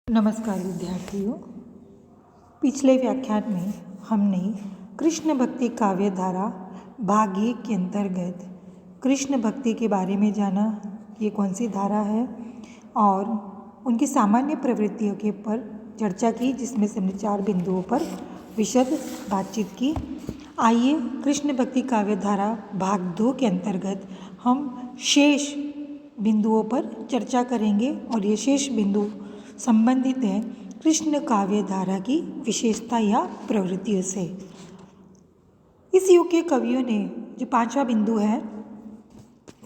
नमस्कार विद्यार्थियों। पिछले व्याख्यान में हमने कृष्ण भक्ति काव्य धारा भाग 1 के अंतर्गत कृष्ण भक्ति के बारे में जाना। ये कौन सी धारा है और उनकी सामान्य प्रवृत्तियों के ऊपर चर्चा की, जिसमें से हमने 4 बिंदुओं पर विशद बातचीत की। आइए कृष्ण भक्ति काव्य धारा भाग 2 के अंतर्गत हम शेष बिंदुओं पर चर्चा करेंगे और ये शेष बिंदु संबंधित है कृष्ण काव्य धारा की विशेषता या प्रवृत्तियों से। इस युग के कवियों ने जो 5वां बिंदु है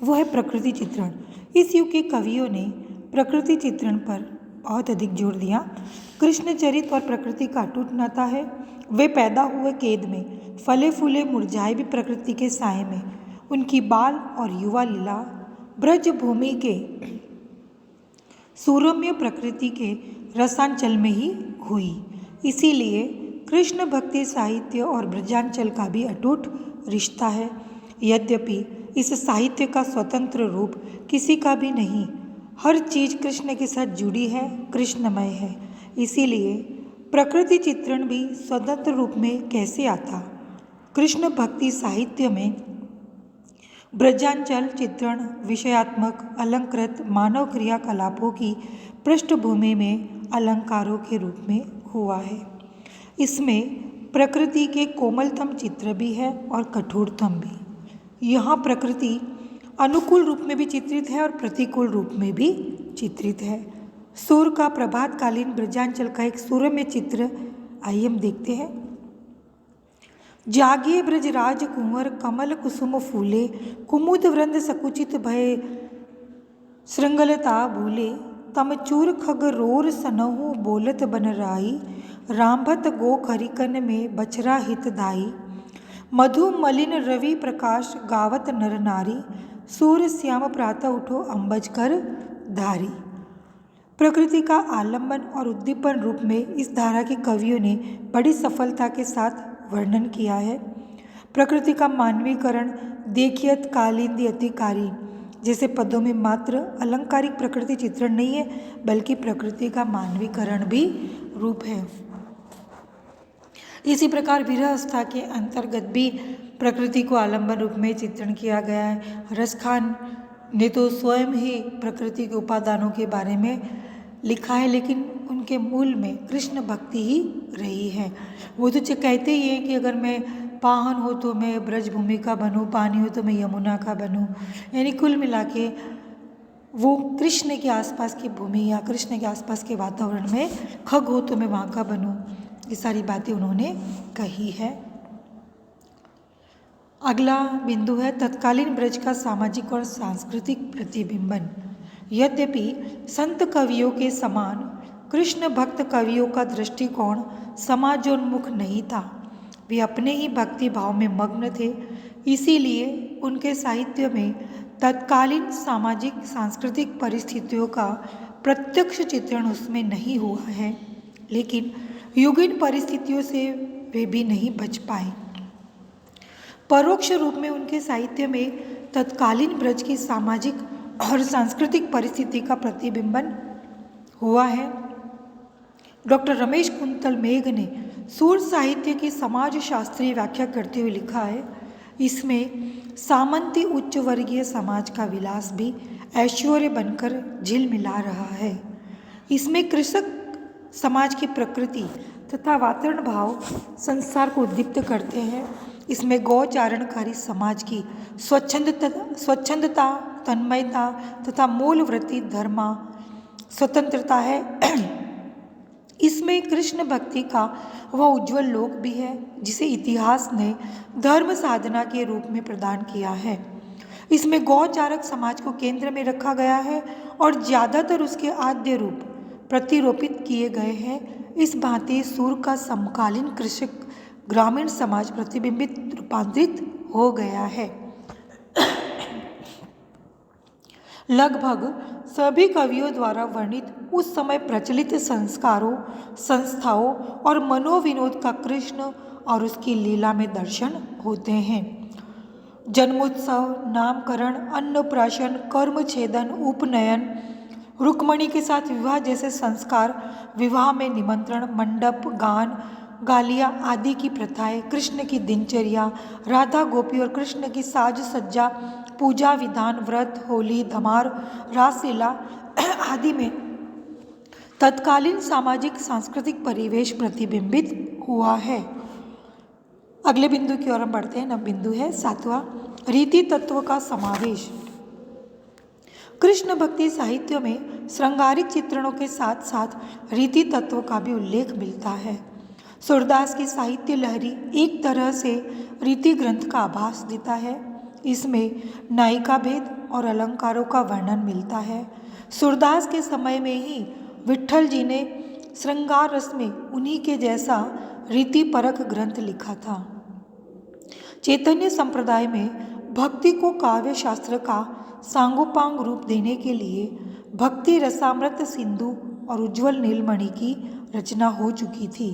वो है प्रकृति चित्रण। इस युग के कवियों ने प्रकृति चित्रण पर बहुत अधिक जोर दिया। कृष्ण चरित और प्रकृति का अटूट नाता है। वे पैदा हुए केद में, फले फूले मुरझाए भी प्रकृति के साए में। उनकी बाल और युवा लीला ब्रज भूमि के सुरम्य प्रकृति के रसांचल में ही हुई। इसीलिए कृष्ण भक्ति साहित्य और ब्रजांचल का भी अटूट रिश्ता है। यद्यपि इस साहित्य का स्वतंत्र रूप किसी का भी नहीं, हर चीज कृष्ण के साथ जुड़ी है, कृष्णमय है। इसीलिए प्रकृति चित्रण भी स्वतंत्र रूप में कैसे आता। कृष्ण भक्ति साहित्य में ब्रजांचल चित्रण विषयात्मक अलंकृत मानव क्रियाकलापों की पृष्ठभूमि में अलंकारों के रूप में हुआ है। इसमें प्रकृति के कोमलतम चित्र भी है और कठोरतम भी। यहाँ प्रकृति अनुकूल रूप में भी चित्रित है और प्रतिकूल रूप में भी चित्रित है। सूर्य का प्रभातकालीन ब्रजांचल का एक सूर्यमय चित्र आइए हम देखते हैं। जागिए ब्रजराज कुंवर कमल कुसुम फूले, कुमुद वृंद सकुचित भय श्रृंगलता भूले। तमचूर खग रोर सनहु बोलत बन राई, रामभत गो खरिकन में बछरा हित दाई। मधु मलिन रवि प्रकाश गावत नर नारी, सूर्य श्याम प्रातः उठो अंबज कर धारी। प्रकृति का आलम्बन और उद्दीपन रूप में इस धारा के कवियों ने बड़ी सफलता के साथ वर्णन किया है। प्रकृति का मानवीकरण देखियत कालिंदी अतिकारी जैसे पदों में मात्र अलंकारिक प्रकृति चित्रण नहीं है, बल्कि प्रकृति का मानवीकरण भी रूप है। इसी प्रकार विरहावस्था के अंतर्गत भी प्रकृति को आलम्बन रूप में चित्रण किया गया है। रसखान ने तो स्वयं ही प्रकृति के उपादानों के बारे में लिखा है, लेकिन उनके मूल में कृष्ण भक्ति ही रही है। वो तो कहते ही हैं कि अगर मैं पाहन हो तो मैं ब्रजभूमि का बनूं, पानी हो तो मैं यमुना का बनूं। यानी कुल मिला के वो कृष्ण के आसपास की भूमि या कृष्ण के आसपास के वातावरण में खग हो तो मैं वहाँ का बनूं। ये सारी बातें उन्होंने कही है। अगला बिंदु है तत्कालीन ब्रज का सामाजिक और सांस्कृतिक प्रतिबिंबन। यद्यपि संत कवियों के समान कृष्ण भक्त कवियों का दृष्टिकोण समाजोन्मुख नहीं था। वे अपने ही भक्ति भाव में मग्न थे। इसीलिए उनके साहित्य में तत्कालीन सामाजिक सांस्कृतिक परिस्थितियों का प्रत्यक्ष चित्रण उसमें नहीं हुआ है, लेकिन युगीन परिस्थितियों से वे भी नहीं बच पाए। परोक्ष रूप में उनके साहित्य में तत्कालीन ब्रज की सामाजिक और सांस्कृतिक परिस्थिति का प्रतिबिंबन हुआ है। डॉक्टर रमेश कुंतल मेघ ने सूर्य साहित्य की समाज शास्त्रीय व्याख्या करते हुए लिखा है, इसमें सामंती उच्च वर्गीय समाज का विलास भी ऐश्वर्य बनकर झिलमिला रहा है। इसमें कृषक समाज की प्रकृति तथा वातावरण भाव संसार को उद्दीप्त करते हैं। इसमें गौचारणकारी समाज की स्वच्छंदता तन्मयता तथा मूल वृत्ति धर्मा स्वतंत्रता है। इसमें कृष्ण भक्ति का वह उज्ज्वल लोक भी है जिसे इतिहास ने धर्म साधना के रूप में प्रदान किया है। इसमें गौचारक समाज को केंद्र में रखा गया है और ज़्यादातर उसके आद्य रूप प्रतिरोपित किए गए हैं। इस भांति सूर्य का समकालीन कृषक ग्रामीण समाज प्रतिबिंबित रूपांतरित हो गया है। लगभग सभी कवियों द्वारा वर्णित उस समय प्रचलित संस्कारों संस्थाओं और मनोविनोद का कृष्ण और उसकी लीला में दर्शन होते हैं। जन्मोत्सव, नामकरण, अन्नप्राशन, कर्मछेदन, उपनयन, रुक्मणी के साथ विवाह जैसे संस्कार, विवाह में निमंत्रण, मंडप, गान, गालियाँ आदि की प्रथाएं, कृष्ण की दिनचर्या, राधा गोपी और कृष्ण की साज सज्जा, पूजा विधान, व्रत, होली, धमार, रासलीला आदि में तत्कालीन सामाजिक सांस्कृतिक परिवेश प्रतिबिंबित हुआ है। अगले बिंदु की ओर हम बढ़ते हैं। नव बिंदु है 7वां, रीति तत्व का समावेश। कृष्ण भक्ति साहित्य में श्रृंगारिक चित्रणों के साथ साथ रीति तत्व का भी उल्लेख मिलता है। सूरदास की साहित्य लहरी एक तरह से रीति ग्रंथ का आभास देता है। इसमें नायिका भेद और अलंकारों का वर्णन मिलता है। सूरदास के समय में ही विट्ठल जी ने श्रृंगार रस में उन्हीं के जैसा रीति परक ग्रंथ लिखा था। चैतन्य संप्रदाय में भक्ति को काव्य शास्त्र का सांगोपांग रूप देने के लिए भक्ति रसामृत सिंधु और उज्ज्वल नीलमणि की रचना हो चुकी थी।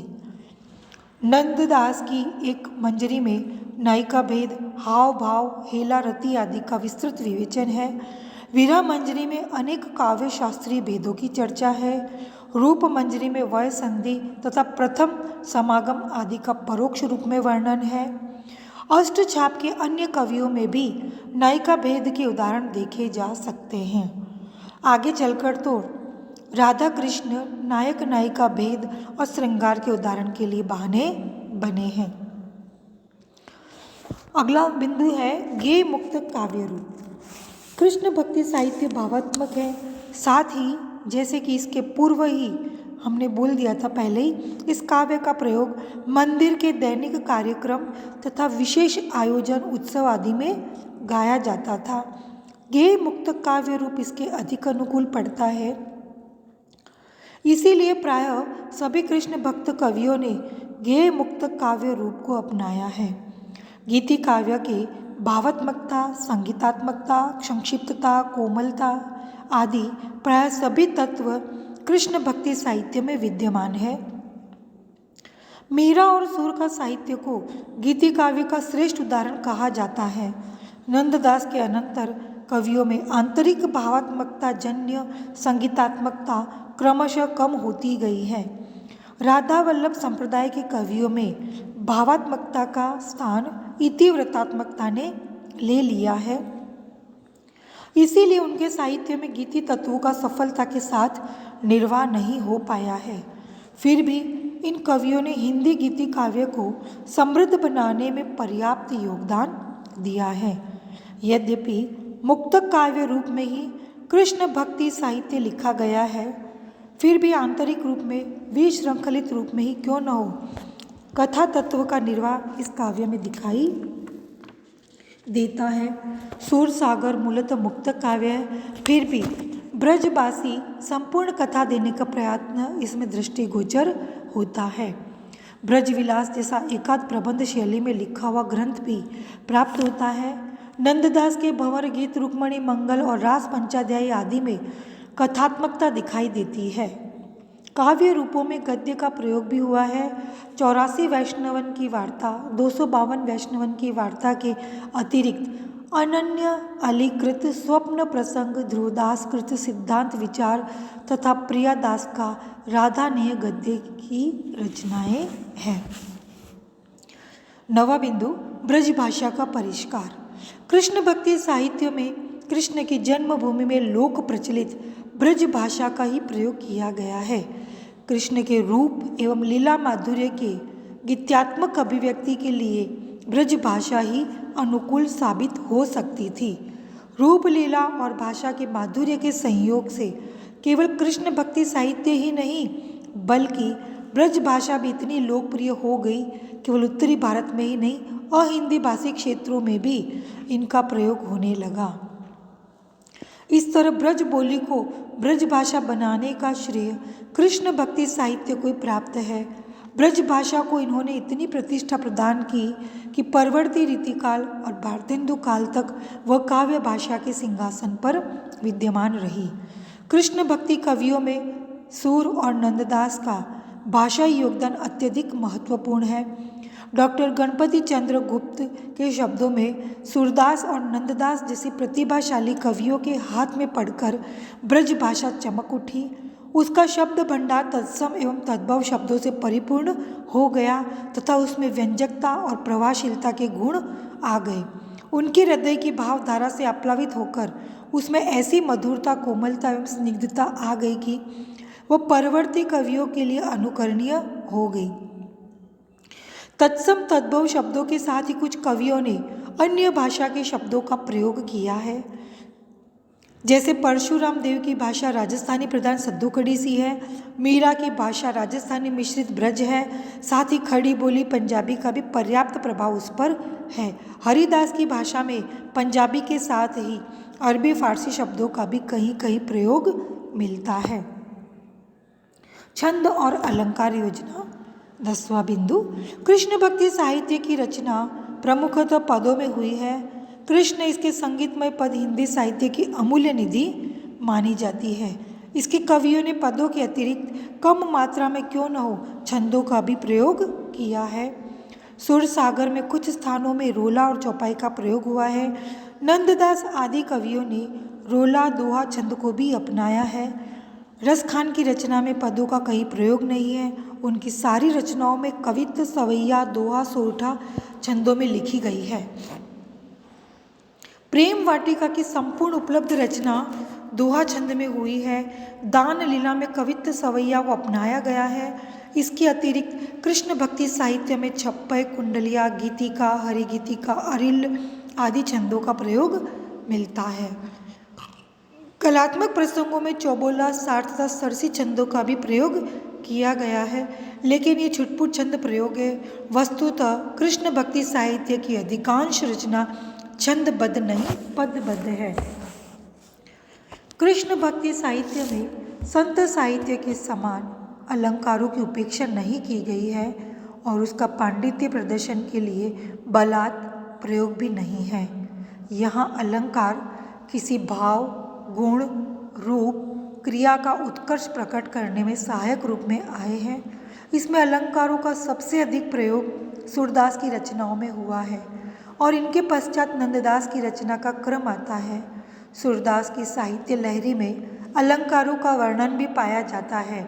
नंददास की एक मंजरी में नायिका भेद, हाव भाव, हेला रति आदि का विस्तृत विवेचन है। विरह मंजरी में अनेक काव्य शास्त्रीय भेदों की चर्चा है। रूप मंजरी में वय संधि तथा प्रथम समागम आदि का परोक्ष रूप में वर्णन है। अष्टछाप के अन्य कवियों में भी नायिका भेद के उदाहरण देखे जा सकते हैं। आगे चलकर तो राधा कृष्ण नायक नायिका भेद और श्रृंगार के उदाहरण के लिए बहाने बने हैं। अगला बिंदु है गेय मुक्त काव्य रूप। कृष्ण भक्ति साहित्य भावात्मक है, साथ ही जैसे कि इसके पूर्व ही हमने बोल दिया था पहले ही, इस काव्य का प्रयोग मंदिर के दैनिक कार्यक्रम तथा विशेष आयोजन उत्सव आदि में गाया जाता था। गेय मुक्त काव्य रूप इसके अधिक अनुकूल पड़ता है। इसीलिए प्रायः सभी कृष्ण भक्त कवियों ने गेय मुक्त काव्य रूप को अपनाया है। गीति काव्य के भावात्मकता, संगीतात्मकता, संक्षिप्तता, कोमलता आदि प्राय सभी तत्व कृष्ण भक्ति साहित्य में विद्यमान है। मीरा और सुर का साहित्य को गीति काव्य का श्रेष्ठ उदाहरण कहा जाता है। नंददास के अनंतर कवियों में आंतरिक भावात्मकता जन्य संगीतात्मकता क्रमशः कम होती गई है। राधा वल्लभ संप्रदाय के कवियों में भावात्मकता का स्थान इतिवृत्तात्मकता ने ले लिया है। इसीलिए उनके साहित्य में गीति तत्वों का सफलता के साथ निर्वाह नहीं हो पाया है। फिर भी इन कवियों ने हिंदी गीति काव्य को समृद्ध बनाने में पर्याप्त योगदान दिया है। यद्यपि मुक्तक काव्य रूप में ही कृष्ण भक्ति साहित्य लिखा गया है, फिर भी आंतरिक रूप में विश्रृंखलित रूप में ही क्यों न हो, कथा तत्व का निर्वाह इस काव्य में दिखाई देता है। सूर सागर मूलतः मुक्त काव्य है, फिर भी ब्रजबासी संपूर्ण कथा देने का प्रयत्न इसमें दृष्टिगोचर होता है। ब्रजविलास जैसा एकाध प्रबंध शैली में लिखा हुआ ग्रंथ भी प्राप्त होता है। नंददास के भंवर गीत, रुक्मणी मंगल और रास पंचाध्यायी आदि में कथात्मकता दिखाई देती है। काव्य रूपों में गद्य का प्रयोग भी हुआ है। 84 वैष्णवन की वार्ता, 252 वैष्णवन की वार्ता के अतिरिक्त अनन्य अलीकृत स्वप्न प्रसंग, ध्रुवदास कृत सिद्धांत विचार तथा प्रियादास का राधानेय गद्य की रचनाएं हैं। नवा बिंदु ब्रज भाषा का परिष्कार। कृष्ण भक्ति साहित्य में कृष्ण की जन्मभूमि में लोक प्रचलित ब्रज भाषा का ही प्रयोग किया गया है। कृष्ण के रूप एवं लीला माधुर्य के गीत्यात्मक अभिव्यक्ति के लिए ब्रज भाषा ही अनुकूल साबित हो सकती थी। रूप, लीला और भाषा के माधुर्य के संयोग से केवल कृष्ण भक्ति साहित्य ही नहीं बल्कि ब्रज भाषा भी इतनी लोकप्रिय हो गई, केवल उत्तरी भारत में ही नहीं अहिंदी भाषी क्षेत्रों में भी इनका प्रयोग होने लगा। इस तरह ब्रज बोली को ब्रज भाषा बनाने का श्रेय कृष्ण भक्ति साहित्य को प्राप्त है। ब्रज भाषा को इन्होंने इतनी प्रतिष्ठा प्रदान की कि परवर्ती रीतिकाल और भारतेंदु काल तक वह काव्य भाषा के सिंहासन पर विद्यमान रही। कृष्ण भक्ति कवियों में सूर और नंददास का भाषाई योगदान अत्यधिक महत्वपूर्ण है। डॉक्टर गणपति चंद्र गुप्त के शब्दों में सूरदास और नंददास जैसे प्रतिभाशाली कवियों के हाथ में पढ़कर ब्रज भाषा चमक उठी। उसका शब्द भंडार तत्सम एवं तद्भव शब्दों से परिपूर्ण हो गया तथा उसमें व्यंजकता और प्रभावशीलता के गुण आ गए। उनके हृदय की भावधारा से आप्लावित होकर उसमें ऐसी मधुरता, कोमलता एवं स्निग्धता आ गई कि वह परवर्ती कवियों के लिए अनुकरणीय हो गई। तत्सम तद्भव शब्दों के साथ ही कुछ कवियों ने अन्य भाषा के शब्दों का प्रयोग किया है। जैसे परशुराम देव की भाषा राजस्थानी प्रधान सद्दूखड़ी सी है, मीरा की भाषा राजस्थानी मिश्रित ब्रज है, साथ ही खड़ी बोली पंजाबी का भी पर्याप्त प्रभाव उस पर है। हरिदास की भाषा में पंजाबी के साथ ही अरबी फारसी शब्दों का भी कहीं कहीं प्रयोग मिलता है। छंद और अलंकार योजना। 10वां बिंदु, कृष्ण भक्ति साहित्य की रचना प्रमुखतः पदों में हुई है। कृष्ण इसके संगीतमय पद हिंदी साहित्य की अमूल्य निधि मानी जाती है। इसके कवियों ने पदों के अतिरिक्त कम मात्रा में क्यों न हो छंदों का भी प्रयोग किया है। सुर सागर में कुछ स्थानों में रोला और चौपाई का प्रयोग हुआ है। नंददास आदि कवियों ने रोला दोहा छंद को भी अपनाया है। रसखान की रचना में पदों का कहीं प्रयोग नहीं है। उनकी सारी रचनाओं में कवित्व, सवैया, दोहा, सोरठा छंदों में लिखी गई है। प्रेम वाटिका की संपूर्ण उपलब्ध रचना दोहा छंद में हुई है। दान लीला में कवित्व, सवैया को अपनाया गया है। इसके अतिरिक्त कृष्ण भक्ति साहित्य में छप्पय, कुंडलिया, गीतिका, हरिगीतिका, अरिल आदि छंदों का प्रयोग मिलता है। कलात्मक प्रसंगों में चौबोला, साठ तथा सरसी छंदों का भी प्रयोग किया गया है, लेकिन ये छुटपुट छंद प्रयोग है। वस्तुतः कृष्ण भक्ति साहित्य की अधिकांश रचना छंदबद्ध नहीं पदबद्ध है। कृष्ण भक्ति साहित्य में संत साहित्य के समान अलंकारों की उपेक्षा नहीं की गई है और उसका पांडित्य प्रदर्शन के लिए बलात् प्रयोग भी नहीं है। यहाँ अलंकार किसी भाव, गुण, रूप, क्रिया का उत्कर्ष प्रकट करने में सहायक रूप में आए हैं। इसमें अलंकारों का सबसे अधिक प्रयोग सूरदास की रचनाओं में हुआ है और इनके पश्चात नंददास की रचना का क्रम आता है। सूरदास की साहित्य लहरी में अलंकारों का वर्णन भी पाया जाता है।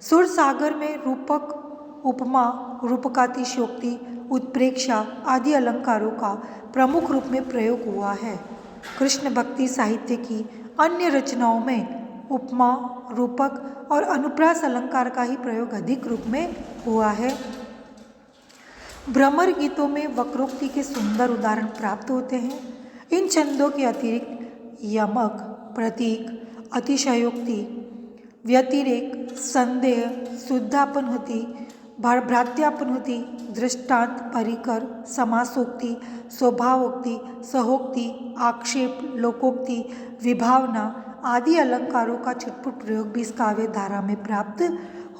सुर सागर में रूपक, उपमा, रूपकातिशयोक्ति, उत्प्रेक्षा आदि अलंकारों का प्रमुख रूप में प्रयोग हुआ है। कृष्ण भक्ति साहित्य की अन्य रचनाओं में उपमा, रूपक और अनुप्रास अलंकार का ही प्रयोग अधिक रूप में हुआ है। भ्रमर गीतों में वक्रोक्ति के सुंदर उदाहरण प्राप्त होते हैं। इन छंदों के अतिरिक्त यमक, प्रतीक, अतिशयोक्ति, व्यतिरेक, संदेह, शुद्धापनहुति, भ्रात्यापनहुति, दृष्टांत, परिकर, समासोक्ति, स्वभावोक्ति, सहोक्ति, आक्षेप, लोकोक्ति, विभावना आदि अलंकारों का छुटपुट प्रयोग भी इस काव्य धारा में प्राप्त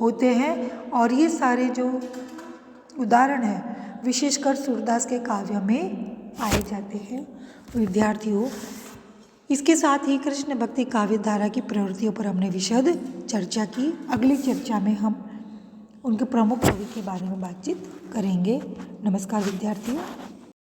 होते हैं और ये सारे जो उदाहरण हैं विशेषकर सूरदास के काव्य में पाए जाते हैं। विद्यार्थियों, इसके साथ ही कृष्ण भक्ति काव्य धारा की प्रवृत्तियों पर हमने विशद चर्चा की। अगली चर्चा में हम उनके प्रमुख कवि के बारे में बातचीत करेंगे। नमस्कार विद्यार्थियों।